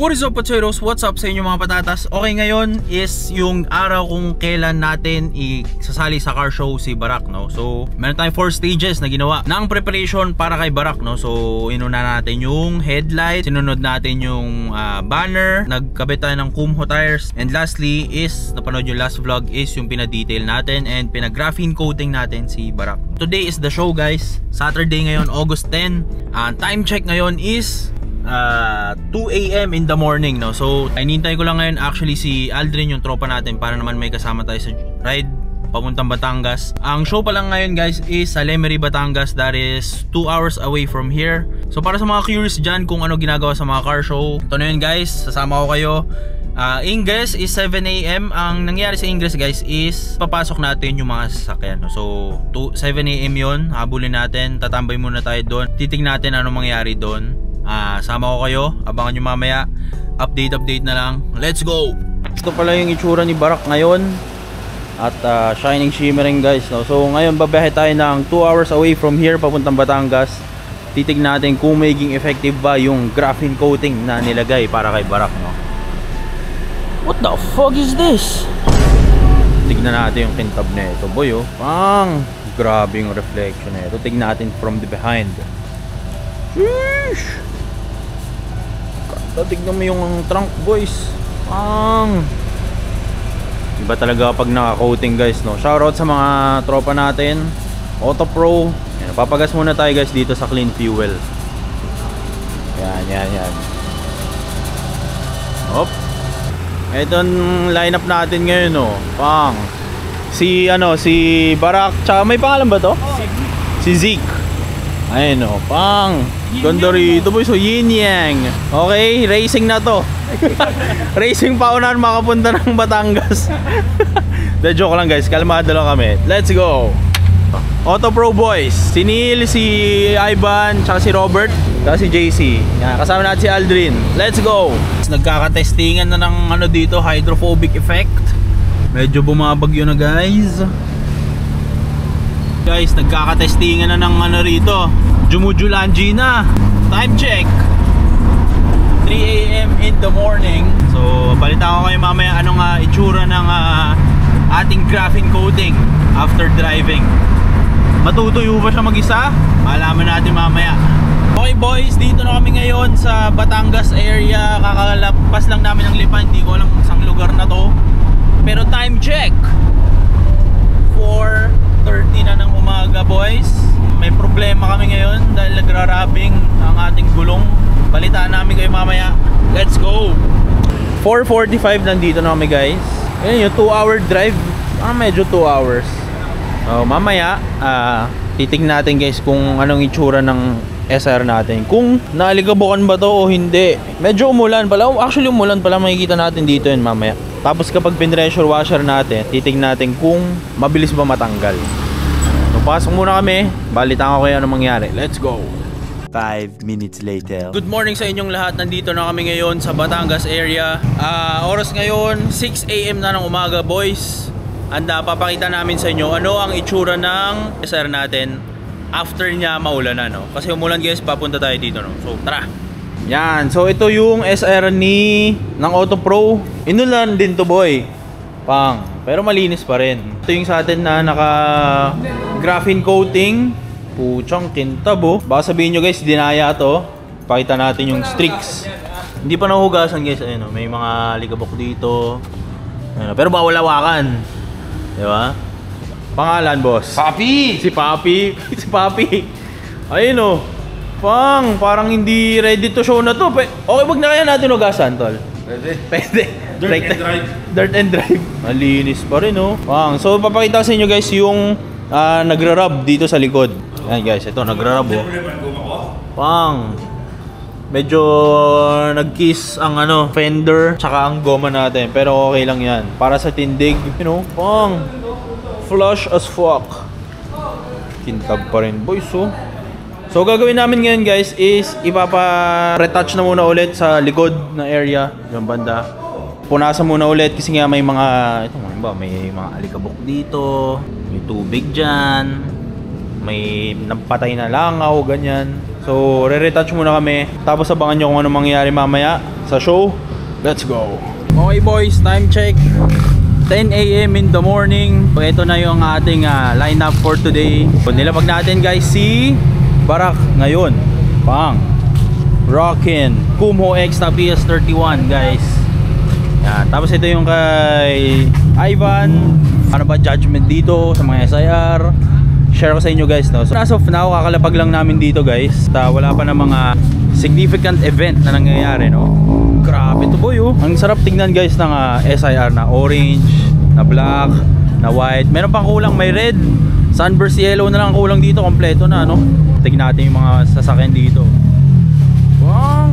What is up, potatoes? What's up sa inyo mga patatas? Okay, ngayon is yung araw kung kailan natin isasali sa car show si Barak, no? So, meron tayong 4 stages na ginawa ng preparation para kay Barak, no? So, inuna natin yung headlight, sinunod natin yung banner, nagkabit tayo ng Kumho tires, and lastly is, napanood yung last vlog, is yung pinadetail natin and pinag-graphene coating natin si Barak. Today is the show, guys. Saturday ngayon, August 10. Time check ngayon is 2 AM in the morning, no? So, hinihintay ko lang ngayon actually si Aldrin, yung tropa natin, para naman may kasama tayo sa ride papuntang Batangas. Ang show pa lang ngayon, guys, is sa Lemery, Batangas. That is 2 hours away from here. So, para sa mga curious dyan kung ano ginagawa sa mga car show, ito na yun, guys. Sasama ko kayo. Ingress is 7 AM. Ang nangyari sa Ingress, guys, is papasok natin yung mga sasakyan, no? So, 7 AM yun. Habulin natin. Tatambay muna tayo doon. Titignan natin ano mangyari doon. Sama ko kayo, abangan nyo mamaya. Update na lang. Let's go! Ito pala yung itsura ni Barak ngayon. At shining, shimmering, guys, no? So ngayon babiyahe tayo ng 2 hours away from here papuntang Batangas. Titignan natin kung magiging effective ba yung graphene coating na nilagay para kay Barak, no? What the fuck is this? Tignan natin yung kintab na ito, boy, oh. Grabe yung reflection na ito. Tignan natin from the behind. Sheesh! Tignan mo yung trunk, boys. Iba talaga pag naka-coating, guys, no? Shoutout sa mga tropa natin, Autopro. Yan, papagas muna tayo, guys, dito sa Clean Fuel. Yan. Hop. Ito ang lineup natin ngayon, no? Si Barak, tsaka may pangalan ba to? Si Zeke. Ayun, no? Ganda rito, boys. So, yin yang. Okay, racing na to. Racing pa unahan makapunta ng Batangas. De, joke lang, guys. Kalmado lang kami. Let's go. Autopro boys. Si Neil, si Ivan, tsaka si Robert, tsaka si JC. Yan, kasama natin si Aldrin. Let's go. Nagkakatestingan na ng ano dito, hydrophobic effect. Medyo bumabagyo na, guys. Guys, nagkakatestingan na ng ano rito, Jumujulanji na. Time check 3 AM in the morning. So, balita ko kayo mamaya anong itsura ng ating graphene coating after driving. Matutuyo ba siya mag-isa? Malaman natin mamaya. Okay, boys, dito na kami ngayon sa Batangas area. Kakalapas lang namin ng Lipan. Hindi ko alam kung saan lugar na to. Pero time check 4:30 na ng umaga, boys. May problema kami ngayon dahil nagrarabing ang ating gulong. Balitaan namin kayo mamaya. Let's go! 4:45 nandito na kami, guys. Ayan yung 2-hour drive. Medyo 2 hours. Mamaya titignan natin, guys, kung anong itsura ng SR natin, kung naaligabukan ba to o hindi. Medyo umulan pala. Actually umulan pala, makikita natin dito yun mamaya. Tapos kapag pinressure washer natin, titignan natin kung mabilis ba matanggal. So pasok muna kami, balitaan ko kayo ano mangyari. Let's go. 5 minutes later. Good morning sa inyong lahat. Nandito na kami ngayon sa Batangas area. Oras ngayon 6 AM na ng umaga, boys. Papakita namin sa inyo ano ang itsura ng SR natin after niya maulan na, no? Kasi umulan, guys, papunta tayo dito, no? So tara. Yan, so ito yung SR ng Autopro. Inulan din to, boy. Pero malinis pa rin. Ito yung sa atin na naka graphene coating. Puchang kintab, oh. Baka sabihin nyo, guys, dinaya to. Pakita natin yung streaks. Hindi pa nahugasan, guys. Ayun, may mga ligabok dito. Ayun, pero bawal hawakan. Diba? Pangalan, boss? Papi! Si Papi. Si Papi. Ayun, oh. Parang hindi ready to show na to. Okay, wag na kaya natin hugasan, tol. Pwede. Dirt and drive. Malinis pa rin, oh. So papakita ko sa inyo, guys, yung nagra-rub dito sa likod. Ayan, guys, ito nagra-rub, oh. Medyo nag-kiss ang fender tsaka ang goma natin, pero okay lang yan. Para sa tindig, you know, flush as fuck. Kintab pa rin, boys, oh. So gagawin namin ngayon, guys, is ipapa-retouch na muna ulit sa likod na area, yung banda. Punasan muna ulit kasi nga may mga alikabok dito, may tubig dyan. may napatay na langaw, ganyan. So, re-retouch muna kami. Tapos abangan nyo kung ano mangyayari mamaya sa show. Let's go! Okay boys, time check. 10 AM in the morning. So, ito na yung ating lineup for today. So, nilapag natin guys si Barak ngayon. Pang Rockin Kumho X na PS31 guys. Yan. Tapos ito yung kay Ivan. Ano ba judgment dito sa mga SIR? Share ko sa inyo guys, no? So as of now, kakalapag lang namin dito guys. Wala pa na mga significant event na nangyayari, no? Grabe to boy, oh. Ang sarap tignan guys ng SIR na orange, na black, na white. Meron pang kulang, may red. Sunburst yellow na lang kulang dito, kompleto na, no? Tignan natin yung mga sasakyan dito. Wow!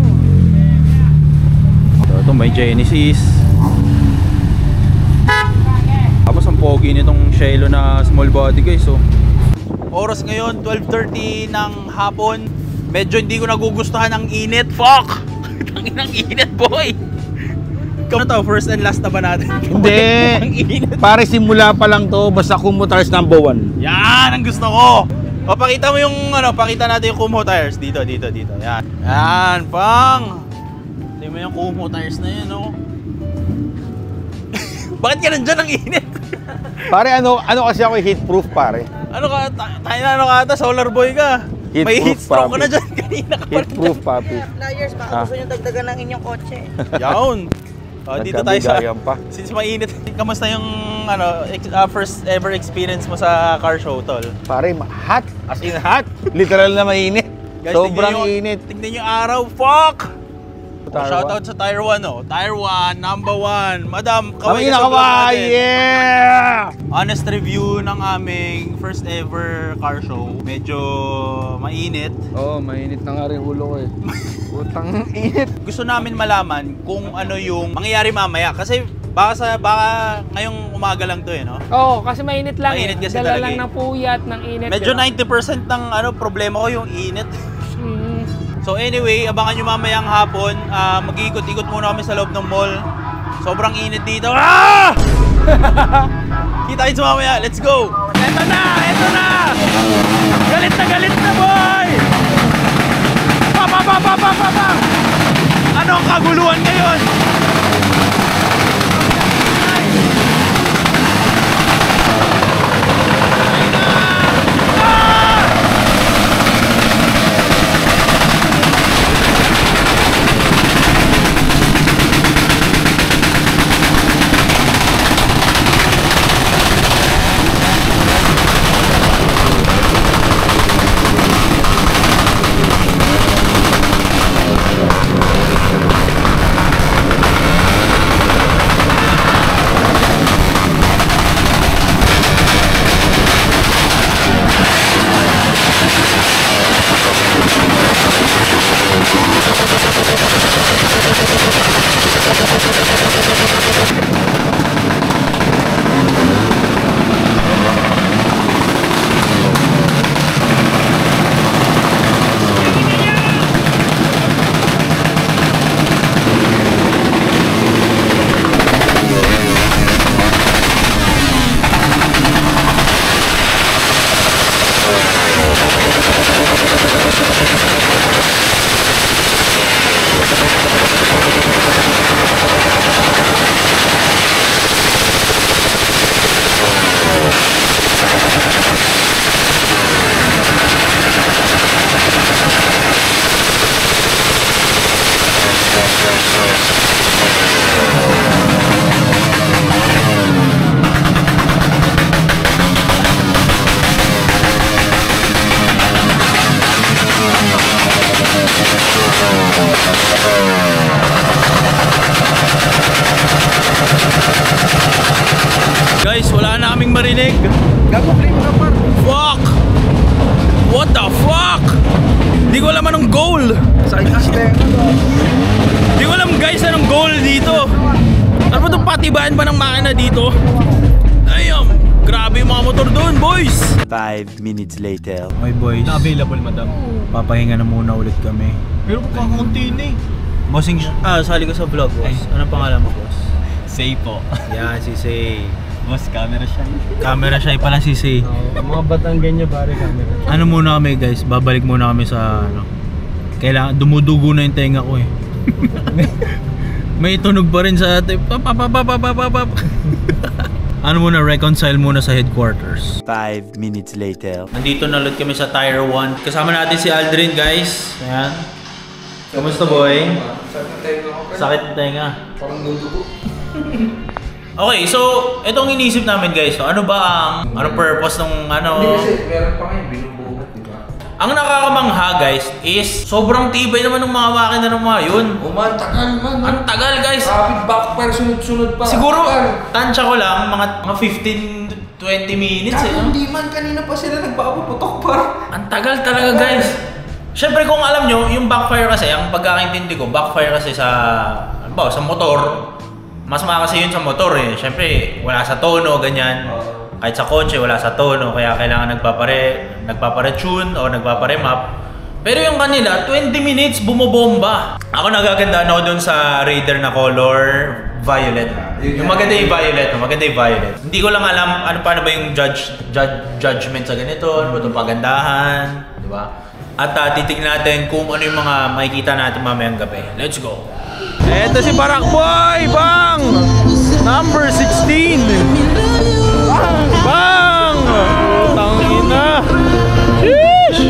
So ito may Genesis. Tapos ang pogi nitong Cielo na small body guys, oh. Oras ngayon 12:30 ng hapon. Medyo hindi ko nagugustuhan ang init. Fuck! Tangin ang init, boy. Ano to? First and last na ba natin? Hindi. Pare simula pa lang to. Basta Kumho Tires number 1. Yan ang gusto ko. O pakita mo yung pakita natin yung Kumho Tires dito. Yan. Yan, pang. Tingnan mo yung Kumho Tires na yun, oh. Bakit ka nandyan ang init? Pare ano kasi ako heat proof pare. Ano ka? Tayo na ata, solar boy ka. Heat may proof, heat stroke papi. ka na dyan kanina ka. Heat proof papi. Flyers, baka gusto nyo dagdagan ng inyong kotse. Yawn. Dito tayo sa Nagkabigayan pa. since mainit. Kamusta yung first ever experience mo sa car show, tol? Pare hot. As in hot. Literal na mainit. Guys, Sobrang init. Tignan yung araw. Fuck! Tire Shoutout sa Tire 1, oh. Tire 1, number 1. Madam, Kami kaway ka sa vlog nakaway. natin. Yeah! Honest review ng aming first ever car show. Medyo mainit. Oh, mainit na nga rin ulo ko eh. Putang init. Gusto namin malaman kung ano yung mangyayari mamaya. Kasi baka ngayong umaga lang to, eh, no? Oo, kasi mainit lang. Mainit kasi Dala talaga lang eh. ng puyat, ng init. Medyo diba? 90% ng problema ko yung init. Mm. So anyway, abangan nyo mamayang hapon. Mag-iikot-ikot muna kami sa loob ng mall. Sobrang init dito. Ah! Kita sa mamaya. Let's go! Eto na! Eto na! Galit na boy! Pa! Ano ang kaguluhan ngayon? Guys, wala na kaming marinig. Fuck! What the fuck? Di ko alam anong goal. Di ko alam guys anong goal dito. Ano ba itong patibaan ba ng makina dito? Damn! Grabe yung mga motor doon, boys! 5 minutes later. Okay boys, Available, madam. papahinga na muna ulit kami. Pero kakunti na eh. Bossing, sali ko sa vlog, boss. Anong pangalan mo, boss? Say po. Yan, si Say. Boss, camera shy. Camera shy pala si Say. Mga batang ganyan pare, camera shy. Ano muna kami guys, babalik muna kami sa ano. Kailangan dumudugo na yung tenga ko eh. May tunog pa rin sa atin. Ano muna, reconcile muna sa headquarters. 5 minutes later. Nandito na ulit kami sa Tire 1. Kasama natin si Aldrin guys. Ayan. Kamusta boy? Sakit ng tenga. Parang dudugo. Okay, so itong inisip namin guys. So, ano ba ang purpose ng ano? Hindi kasi meron pa kayo binubuhat, di ba? Ang nakakamangha guys is sobrang tibay naman ng mga makina ng mga yun. Tagal man. Ang tagal guys. Rapid backfire, sunod-sunod pa. Siguro, Tagal. tansya ko lang, mga 15 to 20 minutes eh. Hindi man, kanina pa sila nagpapaputok pa. Ang tagal talaga guys. Siyempre kung alam nyo, yung backfire kasi, ang pagkakaintindi ko, backfire kasi sa, ano ba, sa motor. Mas makakasi yun sa motor eh. Siyempre, wala sa tono, ganyan. Kahit sa kotse, wala sa tono, kaya kailangan nagpapare-tune o nagpapare-map. Pero yung kanila, 20 minutes bumobomba. Ako nagagandaan ako dun sa Raider na color violet. Yung maganda yung violet, Hindi ko lang alam paano ba yung judgment sa ganito, ano ba itong pagandahan, di ba? At titignan natin kung ano yung mga makikita natin mamayang gabi. Let's go! Eto si Barak Boy! Bang! Number 16! Bang! Tangina! Sheesh!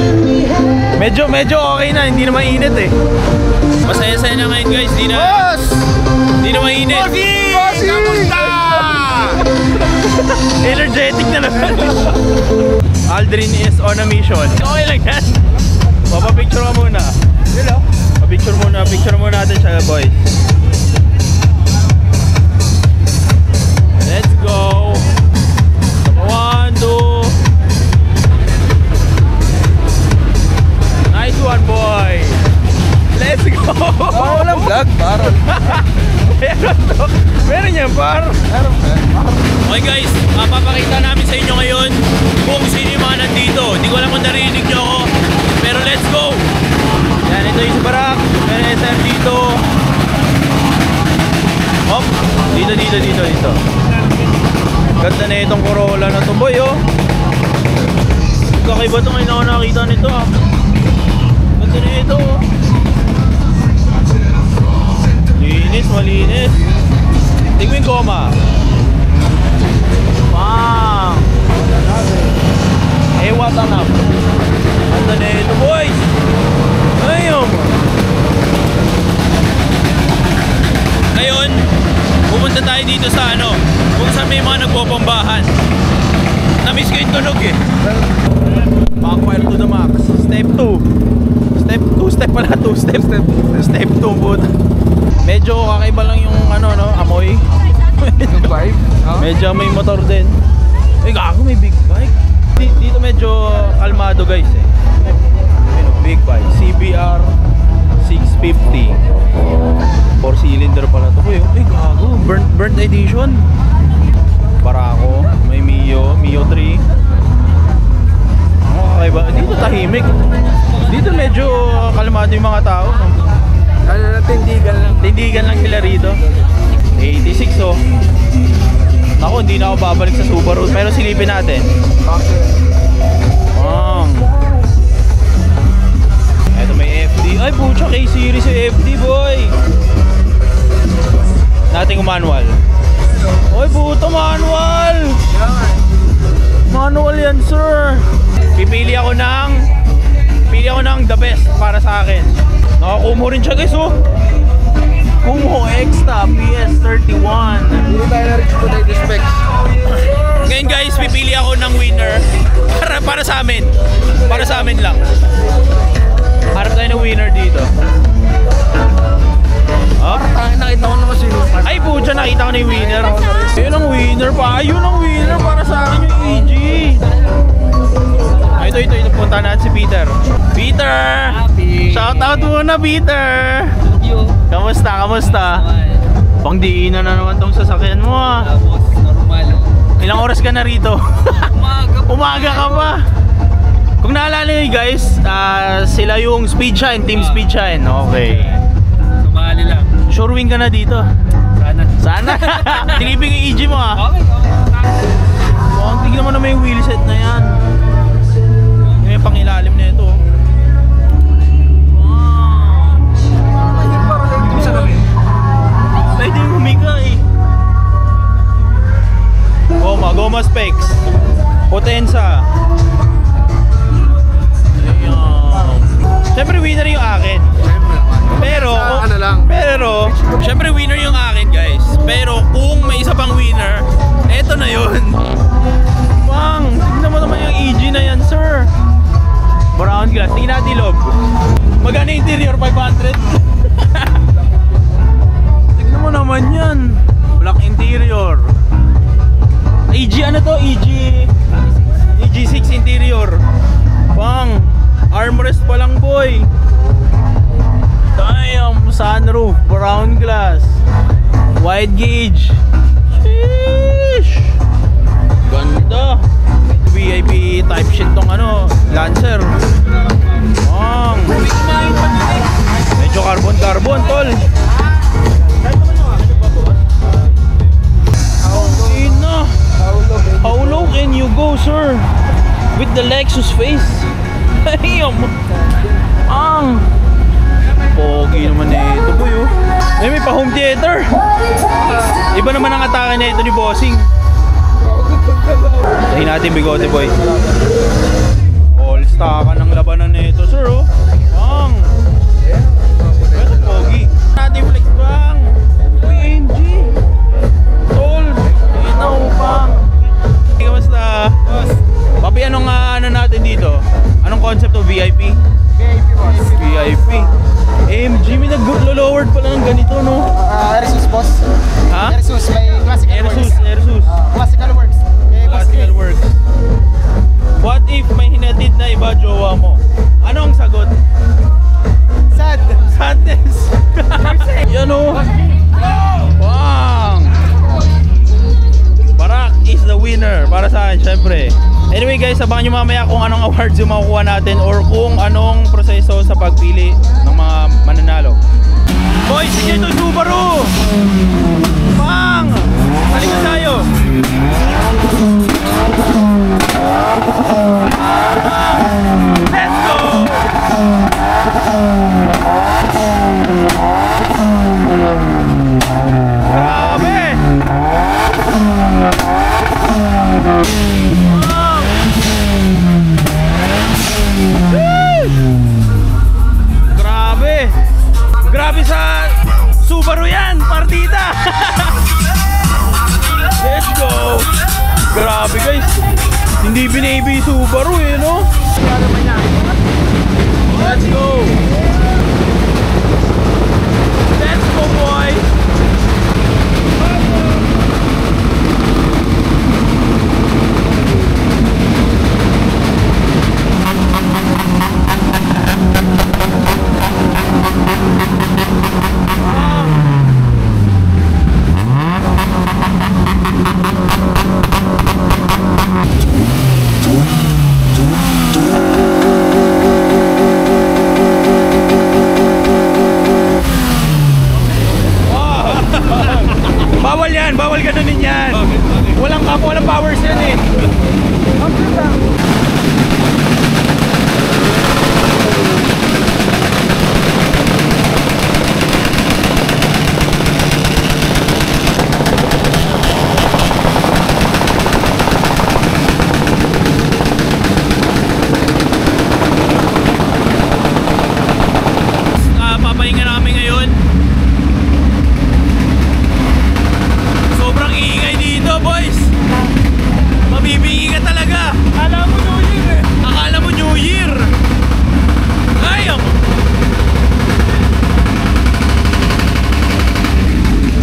Medyo okay na, hindi na mainit eh. Masaya-saya na ngayon guys, hindi na mainit. Bossy! Kamusta? Energetic na naman. Aldrin is on a mission. Okay lang yan. Papapicture ka muna. Hello? Papicture muna natin siya boys. Let's go. 1, 2. Nice one boy. Let's go. Walang vlog, parang. Meron yan par. Okay guys, papakita namin sa inyo ngayon kung sino yung mga nandito. Hindi ko alam kung narinig nyo ako, pero let's go. Yan, ito yung si Barak. May SM dito. Hop, dito. Ganda na itong Corolla na to boy oh. Kakaiba ito ngayon ako nakakita nito ah. Ganda na ito oh. Malinis. Tingin goma. Wow. What on up? Ganda na ito boys. Ayun. Ngayon, pupunta tayo dito sa ano, kung saan may mga nagpopombahan. Na-miss ko yung tunog eh. Backfire to the max. Step 2. Step 2 puta. Medyo kakaiba lang yung ano no, amoy. Yung vibe? Medyo may motor din. Eh gago, may big bike. Dito medyo kalmado guys eh. Big bike, CBR 650. 4 cylinder pala to. Eh gago, burnt edition. Barako, may Mio 3. Kakaiba, dito tahimik. Dito medyo kalmado yung mga tao. Ano na, Tindigan lang sila rito. 86 oh. Ako, hindi na ako babalik sa Subaru. Pero silipin natin. Eto may FD. Ay pucha, K-Series yung FD boy. Nating manual. Oy puto, manual. Manual yan sir. Pipili ako ng the best para sa akin. Nakakumo rin siya guys oh. Kumo Extra PS31. Hindi tayo na-reach po tayo specs. Ngayon guys, pipili ako ng winner para sa amin. Para sa amin lang. Harap tayo ng winner dito. Oh? Nakita ko naman sino. Ay pucha, nakita ko na yung winner. Ayun ang winner pa. Ayun ang winner para sa akin yung EG. Ito. Punta natin si Peter. Peter! Shoutout muna Peter! Kamusta? Pangdiinan na naman tong sasakyan mo ah. Normal. Ilang oras ka na rito? Umaga ka pa. Kung naalala nyo guys, sila yung Speedshine, Team Speedshine. Okay. Sumali lang. Sure win ka na dito. Sana. Sana. Silipin yung EG mo ah. Okay. Mukhang tignan mo na may wheelset na yan. May pangilalim na ito. Wow. Pwede humiga eh. Goma specs. Potenza. Ayan. Siyempre winner yung akin. Pero, siyempre winner yung akin guys. Pero kung may isa pang winner, eto na yun. Pang, tignan mo naman yung EG na yan sir. Brown glass, tingnan natin loob. Magkano interior? 500? Tignan mo naman yan. Black interior. EG ano to? EG6 interior. Pang, armrest pa lang boy. Damn, sunroof, brown glass, wide gauge. Sheesh. Ganda. VIP type shit tong ano, Lancer. Pang. Medyo carbon tol. How low can you go, sir? With the Lexus face. Damn. Ang pogi naman na ito, boy. Oh. May pa-home theater. Iba naman ang atake na ito ni Bossing. Sahin natin bigote, boy. All-star ka ng labanan na ito, sir. Oh. Ang ito, pogi. Natin flex bang. PNG. Tol. Ito, pang. Kamusta? Papi, anong ano natin dito? Anong concept of VIP? VIP. AMG, may nag-lowered pala ng ganito, no? Airsus, boss. Ha? Airsus, may classical works. Airsus. Classical works. Classical works. What if may hinatid na iba jowa mo? Anong sagot? Sad. Sadness. Yan o. Bang! Barak is the winner para sa akin, syempre. Anyway guys, abangan nyo mamaya kung anong awards yung makukuha natin or kung anong proseso sa pagpili ng mga mananalo. Boys, sige ito Subaru! Bang! Halika tayo! Let's go! Grabe! Grabe sa Subaru yan, partida. Let's go. Grabe guys. Hindi binabi Subaru eh, no? Let's go. Let's go boy. Bawal yan, bawal ganunin yan. Walang powers yan eh. Papahinga namin ngayon. Sobrang ingay dito, boys. Mabibingi ka talaga. Akala mo New Year eh. Akala mo New Year. Ayaw.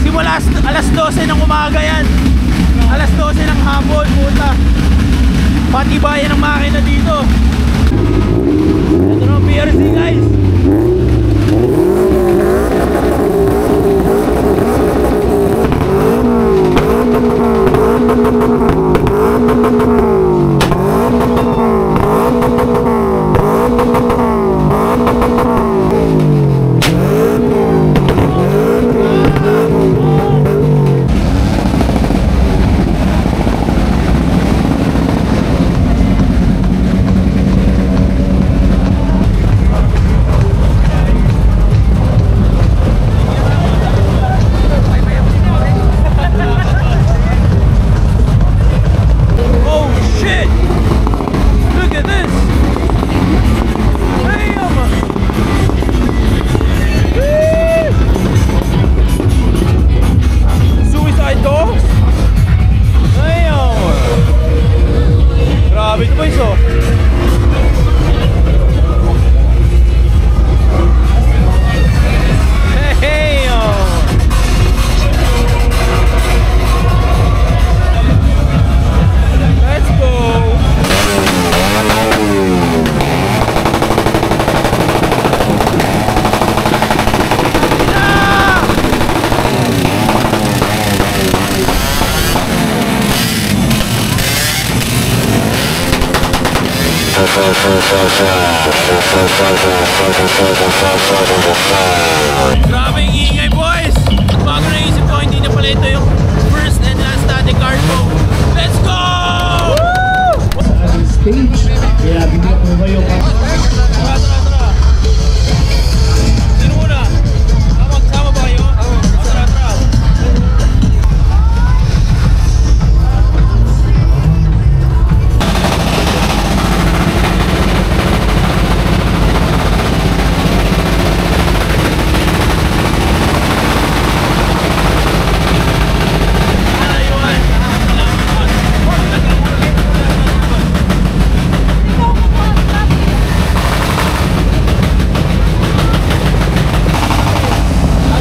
Simula alas 12 ng umaga yan. Alas 12 ng hapon, puta. Patibayan ng makina dito. Ito na ang PRC, guys. Grabe yung ingay, boys! Bago naisip ko, hindi na pala ito yung first and last natin car show. Let's go! Tara. Sino muna? Magsama ba kayo? Tara.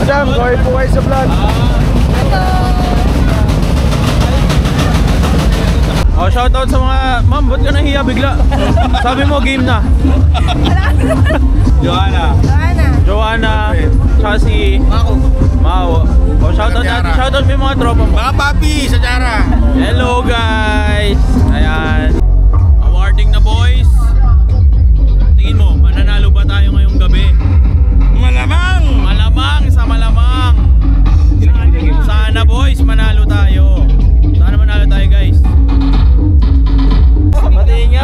Madam, sorry po kayo sa vlog. Oh, shoutout sa mga... Ma'am, ba't ka nahiya bigla? Sabi mo, game na. Joanna. Tsaka si... Mao. Oh, shoutout natin. Shoutout mo yung mga tropa mo. Mga papi sa Jara. Hello, guys! Ayan. Awarding na, boys. Tingin mo, mananalo ba tayo ngayong gabi? Malamang! Malamang sa malamang. Sana, boys, manalo tayo. Sana manalo tayo, guys.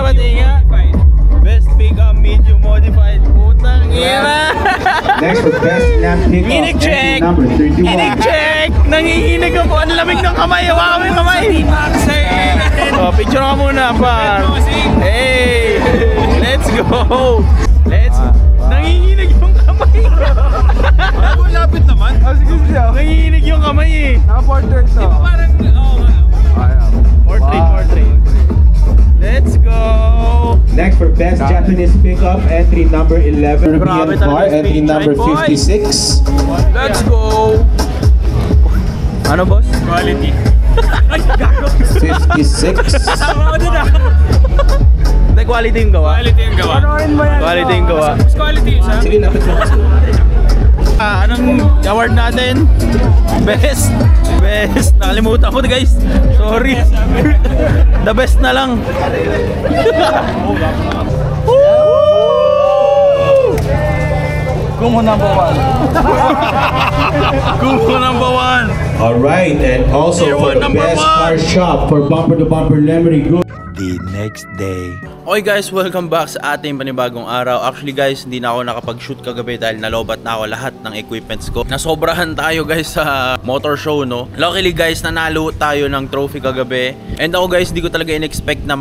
Batiin nga. Best pickup medium modified. Putang ina. Next for best lamp pickup. Nginig check. Number 31. Nginig check. Nanginginig ako. Ang lamig ng kamay. Hawakan mo yung kamay. Oh, picture ka muna, par. Hey. Let's go. Nanginginig yung kamay. Lapit naman. Nanginginig yung kamay eh. Naka-portrait to. Portrait. Let's go. Next for best Japanese pickup, entry number 11. Grabe European talaga car, yung entry speed number trike, boy. 56. Let's go. Ano, boss? Quality. 56. Sama ko din ah. Hindi, quality yung gawa. Panoorin mo yan. Quality yung gawa. Sige, lapit na. Anong award natin? Best. Nakalimutan ko, guys. Sorry. The best na lang. Kumo number 1. Alright, and also Year for one, number best one. car shop for bumper to bumper Lemery Group. The next day. Okay guys, welcome back sa ating panibagong araw. Actually guys, hindi na ako nakapag-shoot kagabi dahil nalobat na ako lahat ng equipments ko. Nasobrahan tayo guys sa motor show, no? Luckily guys, nanalo tayo ng trophy kagabi. And ako guys, hindi ko talaga in-expect na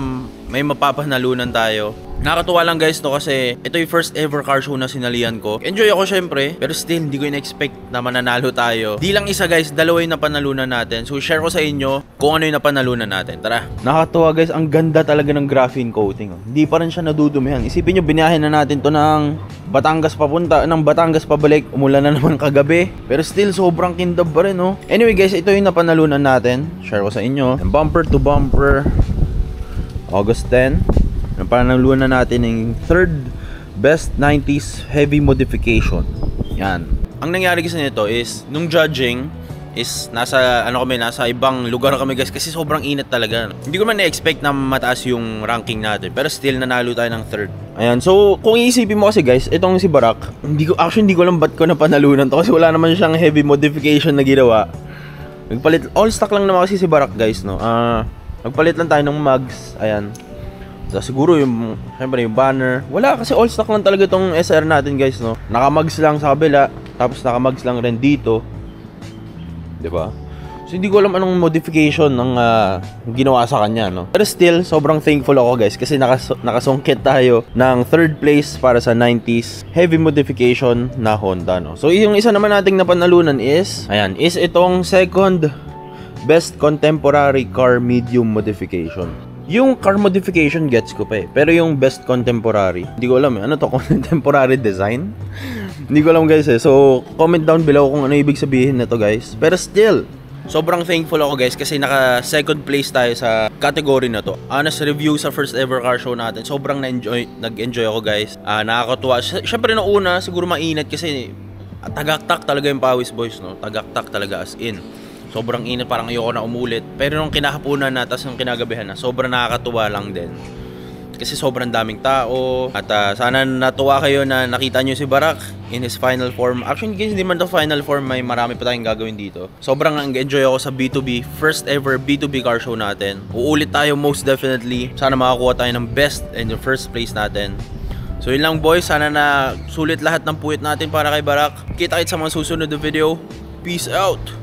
may mapapanalunan tayo. Nakakatuwa lang guys, no, kasi ito yung first ever car show na sinalihan ko. Enjoy ako syempre, pero still hindi ko in-expect na mananalo tayo. Di lang isa guys, dalawa yung napanalunan natin. So share ko sa inyo kung ano yung napanalunan natin. Tara. Nakakatuwa guys, ang ganda talaga ng graphene coating. Oh. Hindi pa rin siya nadudumihan. Isipin nyo, binahin na natin to ng Batangas papunta, ng Batangas pabalik. Umulan na naman kagabi, pero still sobrang kindab pa rin, oh. Anyway guys, ito yung napanalunan natin. Share ko sa inyo. And bumper to bumper, August 10. Napanalunan natin ng third best 90s heavy modification. Yan. Ang nangyari kasi nito is nung judging is nasa ibang lugar kami guys kasi sobrang init talaga. Hindi ko man na-expect na mataas yung ranking natin, pero still nanalo tayo ng third. Ayan. So kung iisipin mo kasi guys, itong si Barak, hindi ko alam ba't ko napanalunan to kasi wala naman siyang heavy modification na ginawa. Nagpalit all stock lang naman kasi si Barak guys, no. Nagpalit lang tayo ng mugs. Ayan. So, siguro yung, syempre yung banner. Wala kasi all stock lang talaga itong SR natin guys, no. Nakamags lang sa kabila, tapos nakamags lang rin dito. Diba? So hindi ko alam anong modification ng ginawa sa kanya, no. Pero still, sobrang thankful ako guys kasi nakasungkit tayo ng third place para sa 90s heavy modification na Honda, no. So yung isa naman nating napanalunan is, ayan, is itong second best contemporary car medium modification. Yung car modification gets ko pa eh. Pero yung best contemporary, hindi ko alam eh. Ano to? Contemporary design? Hindi ko alam guys eh. So, comment down below kung ano ibig sabihin nito guys. Pero still, sobrang thankful ako guys kasi naka second place tayo sa category na to. Honest review sa first ever car show natin. Sobrang nag-enjoy ako guys. Nakakatuwa. Siyempre nung una, siguro mainit kasi tagaktak talaga yung pawis boys, no? Tagaktak talaga as in. Sobrang init, parang ayoko na umulit. Pero nung kinahapunan na, tapos nung kinagabihan na, sobrang nakakatuwa lang din. kasi sobrang daming tao. At sana natuwa kayo na nakita nyo si Barak in his final form. Actually guys, hindi man to final form, may marami pa tayong gagawin dito. Sobrang enjoy ako sa B2B, first ever B2B car show natin. Uulit tayo most definitely. Sana makakuha tayo ng best and the first place natin. So yun lang boys, sana na sulit lahat ng puwit natin para kay Barak. Kita-kits sa mga susunod na video. Peace out!